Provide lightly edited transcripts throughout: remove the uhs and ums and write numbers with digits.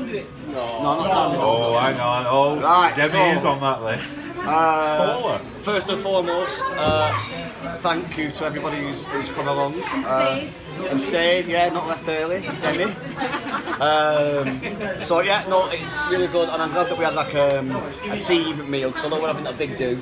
No, not standing up. Oh, hang on. Oh, Right, Debbie so- is on that list. First and foremost, thank you to everybody who's come along and stayed. Yeah, not left early, Demi. So yeah, no, it's really good, and I'm glad that we had like a team meal because although we're having that big do,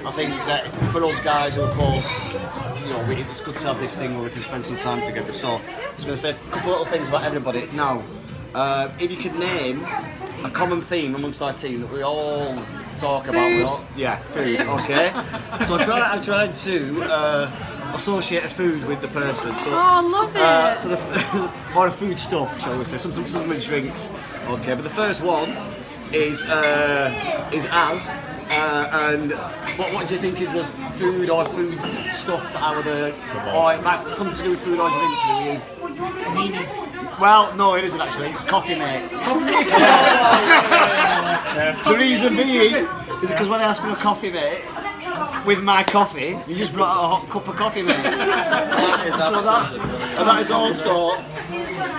I think that for us guys, of course, you know, it's good to have this thing where we can spend some time together. So I was going to say a couple of little things about everybody now. If you could name a common theme amongst our team that we all talk about, food. Okay. So I tried to associate a food with the person. So, I love it. Or a food stuff, shall we say? Some with drinks. Okay. But the first one is as. And what do you think is the food or food stuff that I would or it might something to do with food or drink to you? Well, no, it isn't actually. It's coffee, mate. The reason being is because when I asked for a coffee, mate, with my coffee, you just brought out a hot cup of coffee, mate. And that is also.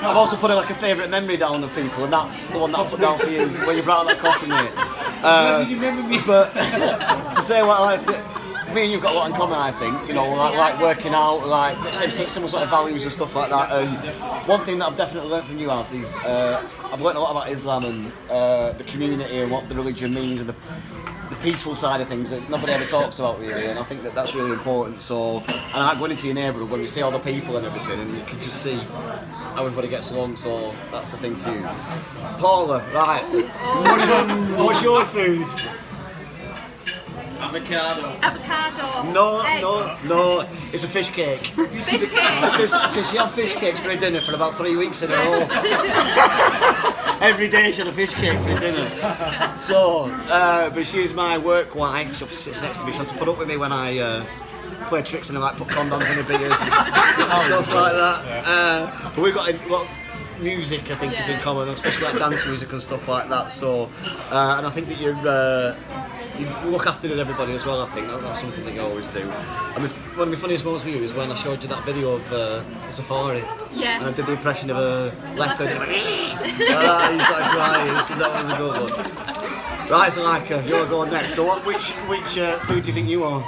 I've also put like a favourite memory down of people, and that's the one that I put down for you when you brought out that coffee, mate. But to say what I like to, me and you've got a lot in common, I think. You know, like working out, like similar sort of values and stuff like that. And one thing that I've definitely learnt from you, As, is I've learnt a lot about Islam and the community and what the religion means and the peaceful side of things that nobody ever talks about really, and I think that that's really important. So, and I like going into your neighbourhood when you see all the people and everything, and you can just see how everybody gets along. So that's the thing for you, Paula. Right, what's your food? Avocado. No, it's a fish cake. Fish cake. Because she had fish cakes for her dinner for about 3 weeks in a row. Every day she had a fish cake for her dinner. So, but she is my work wife. She sits next to me. She has to put up with me when I play tricks and I like put condoms in her beers and stuff like that. But we've got music, I think, is in common, especially like dance music and stuff like that. So, and I think that you look after everybody as well. I think that's something that you always do. I mean, one of my funniest moments with you is when I showed you that video of the safari. Yes. And I did the impression of a leopard. You started crying. So that was a good one. Right, so like you're going next. So which food do you think you are?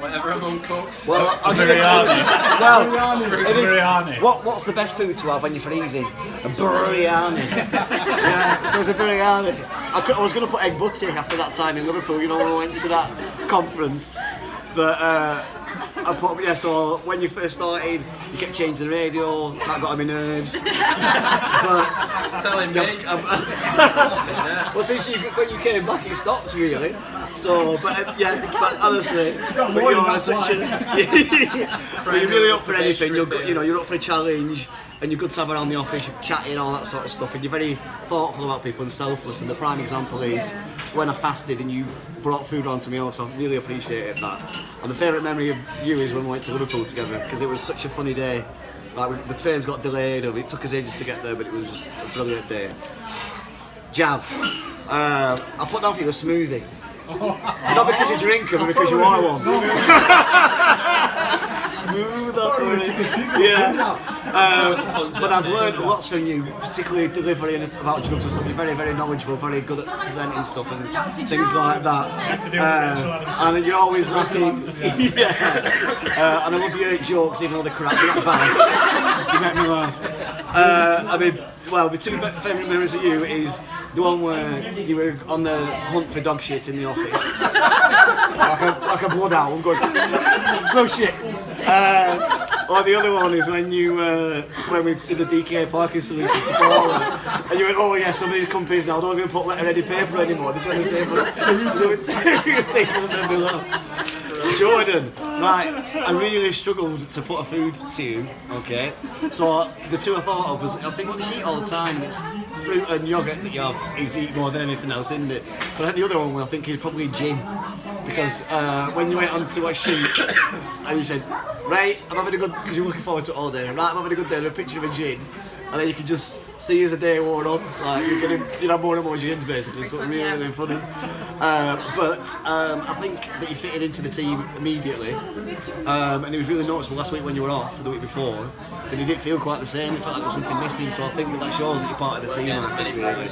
Whatever a mum cooks. Well, Biryani. What's the best food to have when you're freezing? A biryani. Yeah, so it's a biryani. I was going to put egg butty after that time in Liverpool, you know, when we went to that conference. But I put, so when you first started, you kept changing the radio, that got on my nerves. But Telling me. well, since when you came back, it stopped really. So, but honestly, but you're such you're really up for anything. You're up for a challenge, and you're good to have around the office, you're chatting, all that sort of stuff, and you're very thoughtful about people and selfless. And the prime example is when I fasted and you brought food onto me also. I really appreciated that. And the favourite memory of you is when we went to Liverpool together, because it was such a funny day. Like the trains got delayed, and it took us ages to get there, but it was just a brilliant day. Jav, I put down for you a smoothie. Not because you drink them, but because you are one. Smooth operating. Yeah. But I've learned lots from you, particularly delivering about drugs and stuff. You're very, very knowledgeable, very good at presenting stuff and things like that. And you're always laughing. Yeah. And I love your jokes, even though they're crap, they're not bad. You make me laugh. I mean, well, the two favourite memories of you is the one where you were on the hunt for dog shit in the office. like a bloodhound going, throw shit. Or the other one is when we did the DKA parking solution support, and you went, oh yeah, some of these companies now don't even put letter-headed paper anymore. They're trying to save money. So there was two things that made me laugh. Jordan, right, I really struggled to put a food to you, okay? So the two I thought of was, I think what you eat all the time, and it's fruit and yoghurt that you have, is eat more than anything else in it. But I think the other one, I think, is probably gin. Because when you went on to a shoot, and you said, right, I'm having a good, because you're looking forward to it all day, right, I'm having a good day, and a picture of a gin, and then you could just see as the day wore on, like you'd have more and more gins basically, so really, really funny. But I think that you fitted into the team immediately, and it was really noticeable last week when you were off, or the week before, that you didn't feel quite the same. It felt like there was something missing, so I think that shows that you're part of the team. I think really.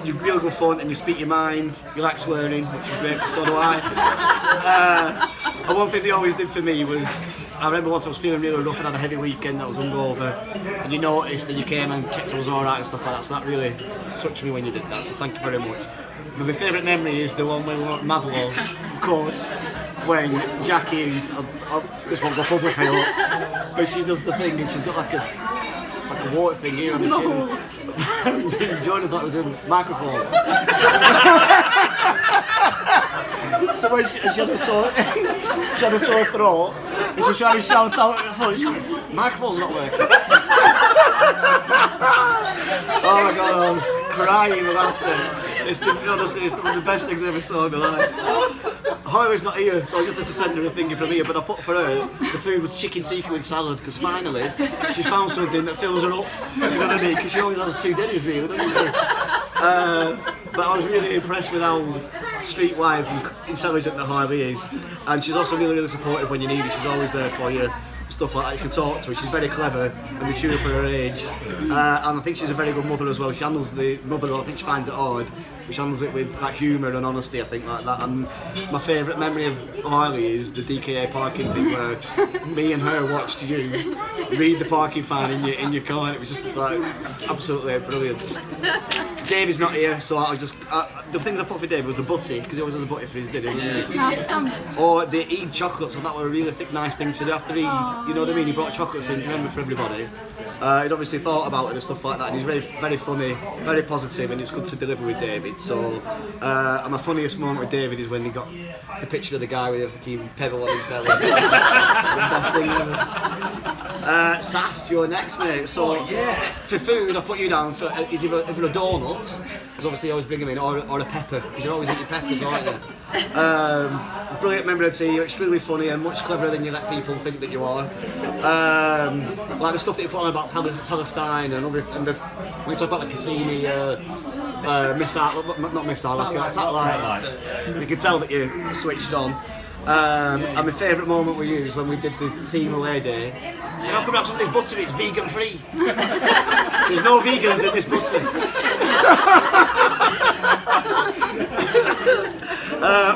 You're really good fun and you speak your mind. You like swearing, which is great, so do I. And one thing they always did for me was, I remember once I was feeling really rough and had a heavy weekend, I was hungover, and you noticed and you came and checked I was alright and stuff like that, so that really touched me when you did that, so thank you very much. But my favourite memory is the one when we were at Madlaw, of course, when Jackie, this won't go public I hope, but she does the thing and she's got like a water thing here on the chin. Jordan thought it was a microphone. So when she had a sore throat, and she was trying to shout out at the phone, she went, microphone's not working. Oh my god, I was crying with laughter. Honestly, it's one of the best things I ever saw in my life. Harley's not here, so I just had to send her a thingy from here, but I put for her, the food was chicken tikka with salad, because finally, she's found something that fills her up, do you know what I mean? Because she always has 2 dinners really, doesn't she? But I was really impressed with how streetwise and intelligent that Harley is, and she's also really, really supportive when you need her. She's always there for you, stuff like that. You can talk to her. She's very clever and mature for her age, and I think she's a very good mother as well. She handles the mother, I think she finds it hard, but she handles it with like humour and honesty, I think, like that. And my favourite memory of Harley is the DKA parking thing where me and her watched you read the parking fine in your car, and it was just like absolutely brilliant. David's not here, so the things I put for David was a butty, because he always has a butty for his dinner, doesn't he? Or the Eid chocolates, so that was a really nice thing to do after Eid, you know what I mean? He brought chocolates in, do you remember, for everybody? He'd obviously thought about it and stuff like that, and he's very, very funny, very positive, and it's good to deliver with David. So, and my funniest moment with David is when he got the picture of the guy with a fucking pebble on his belly. The best thing ever. Saf, you're next, mate. So, for food, I put you down for is either a donut, because obviously you always bring them in, or a pepper, because you always eat your peppers, aren't you? Brilliant member of the team, extremely funny and much cleverer than you let people think that you are. Like the stuff that you put on about Palestine and when you talk about the Cassini missile, not missile, like a satellite, you can tell that you're switched on. And my favourite moment with you is when we did the team away day. I said, how come we have some of this butter? It's vegan free. There's no vegans in this butter.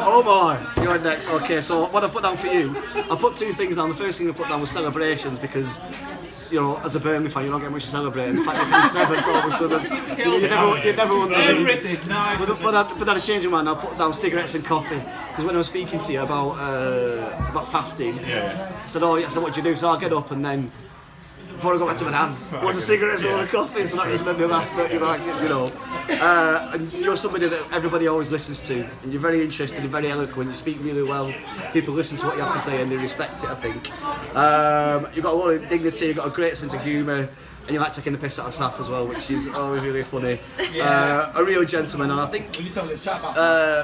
Omar, you're next. Okay, so what I put down for you, I put 2 things down. The first thing I put down was celebrations, because, you know, as a Burnley fan, you don't get much to celebrate. In fact, if you seventh all of a sudden, you know, you never won the league. Everything, no. But I changed my mind. I put down cigarettes and coffee, because when I was speaking to you about fasting, I said, oh yeah, so what do you do? So I get up and then, before I go back to my dad, what's a cigarette and a coffee? So that just made me laugh, but you're like, you know. And you're somebody that everybody always listens to, and you're very interested and very eloquent. You speak really well. People listen to what you have to say and they respect it, I think. You've got a lot of dignity, you've got a great sense of humour, and you like taking the piss out of staff as well, which is always really funny. A real gentleman, and I think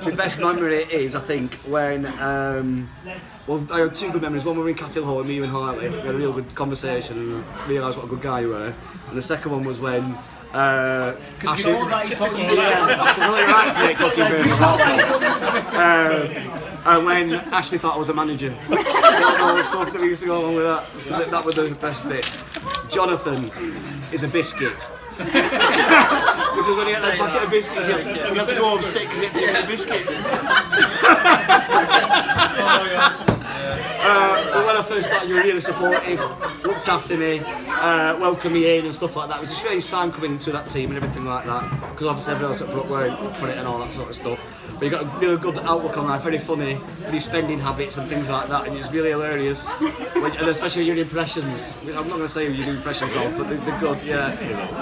my best memory is, I think, when well, I had 2 good memories. One, we were in Cafe Hall, me and Hartley. We had a real good conversation and realised what a good guy you were. And the second one was when Ashley, and when Ashley thought I was a manager. All the stuff that we used to go along with that. So that was the best bit. Jonathan is a biscuit. Because when he had a packet of biscuits, he had to go home sick because he had too many biscuits. But when I first started, you were really supportive, looked after me, welcomed me in and stuff like that. It was a strange time coming into that team and everything like that, because obviously everyone else at Brook weren't up for it and all that sort of stuff. But you got a really good outlook on life, very funny with your spending habits and things like that, and it's really hilarious. And especially your impressions. I'm not going to say who you do impressions of, but they're good, yeah.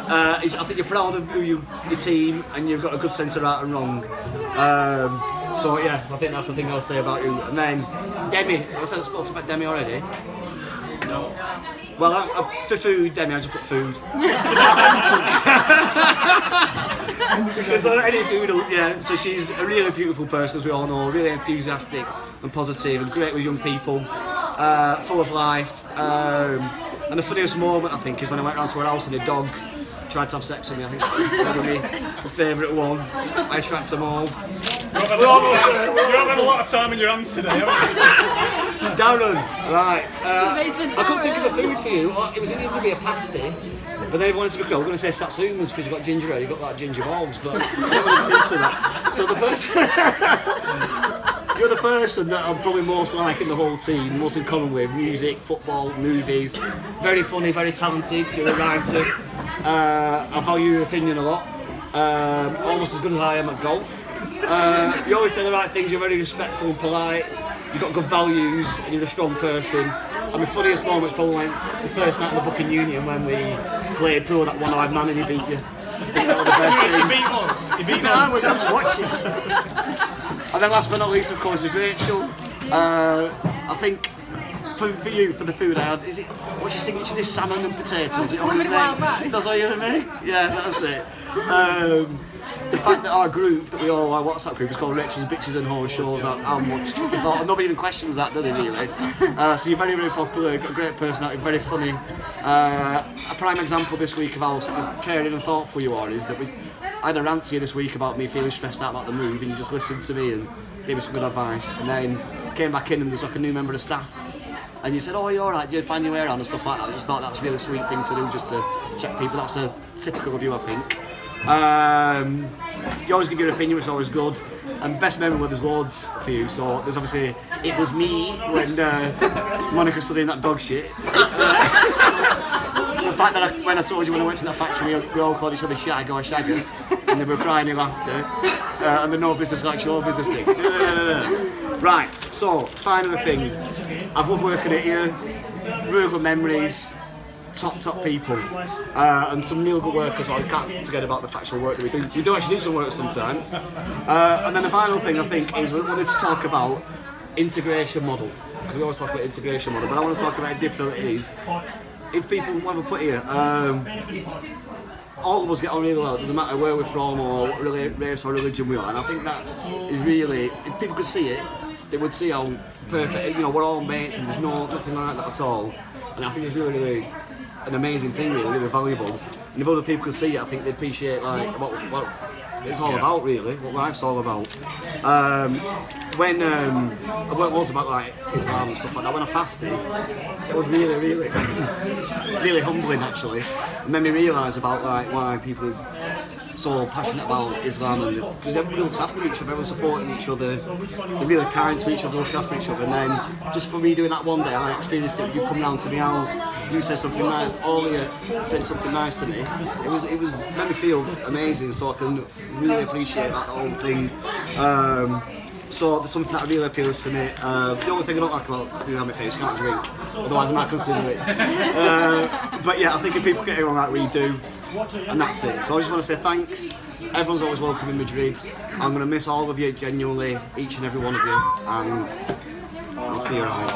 I think you're proud of your team, and you've got a good sense of right and wrong. So yeah, I think that's the thing I'll say about you. And then Demi, I spoke about Demi already. No. Well, for food, Demi, I just put food. So any food, yeah. So she's a really beautiful person, as we all know, really enthusiastic and positive, and great with young people, full of life. And the funniest moment, I think, is when I went round to her house and the dog tried to have sex with me. I think that would be my favourite one. I attract them all. You've had a lot of time in your hands today, haven't you? Darren, right. I couldn't think of a food for you. It was either going to be a pasty, but then everyone wanted to be cool. We're going to say satsumas because you've got ginger ale, you've got like ginger balls, but nobody into that. So the person, you're the person that I'm probably most like in the whole team, most in common with music, football, movies. Very funny, very talented. You're a writer. I value your opinion a lot. Almost as good as I am at golf. You always say the right things. You're very respectful and polite. You've got good values, and you're a strong person. And my funniest moment's probably the first night in the Booking Union when we played pool that one-eyed man and he beat you. I think that was the best thing. He beat us. He beat I us. was watching. And then last but not least, of course, is Rachel. I think for you, for the food I had, is it, what's your signature dish? Salmon and potatoes? Is it all you make? That's all you make? Yeah, that's it. The fact that our group, that we all, our WhatsApp group, is called Rachel's Bitches and Horse shows how much you thought. Nobody even questions that, do they really? So you're very, very popular, got a great personality, very funny. A prime example this week of how sort of caring and thoughtful you are is that I had a rant to you this week about me feeling stressed out about the move, and you just listened to me and gave me some good advice. And then came back in and there was like a new member of staff. And you said, oh, you're alright, you find your way around and stuff like that. I just thought that's a really sweet thing to do, just to check people. That's a typical of you, I think. You always give your opinion, which is always good. And best memory, well, there's loads for you. So there's obviously, it was me when Monica studying that dog shit. The fact that when I told you when I went to that factory, we all called each other Shag or Shagger, and they were crying in laughter, and the no business like show business thing. Right, so final thing. I've loved working at here, real good memories. Top people, and some real good work as well. You can't forget about the factual work that we do. We do actually do some work sometimes. And then the final thing I think is we wanted to talk about integration model, because we always talk about integration model, but I want to talk about how different it is. If people, what we put here, all of us get on really well. It doesn't matter where we're from or what race or religion we are. And I think that is really, if people could see it, they would see how perfect. You know, we're all mates, and there's nothing like that at all. And I think it's really, really an amazing thing, really valuable. And if other people could see it, I think they'd appreciate like what it's all about, really, what life's all about. When I worked loads about like Islam and stuff like that, when I fasted, it was really, really, really humbling actually. It made me realise about like why people are so passionate about Islam, and because everybody looks after each other, everyone's supporting each other, they're really kind to each other, looking after each other. And then just for me doing that one day, I experienced it. You come round to my house, you said something nice, Olia said something nice to me. It was made me feel amazing, so I can really appreciate that whole thing. So there's something that really appeals to me. The only thing I don't like about the Islamic faith is you can't drink, otherwise I might consider it. But yeah, I think if people get it wrong like we do, and that's it. So I just want to say thanks. Everyone's always welcome in Madrid. I'm going to miss all of you, genuinely, each and every one of you, and I'll see you around.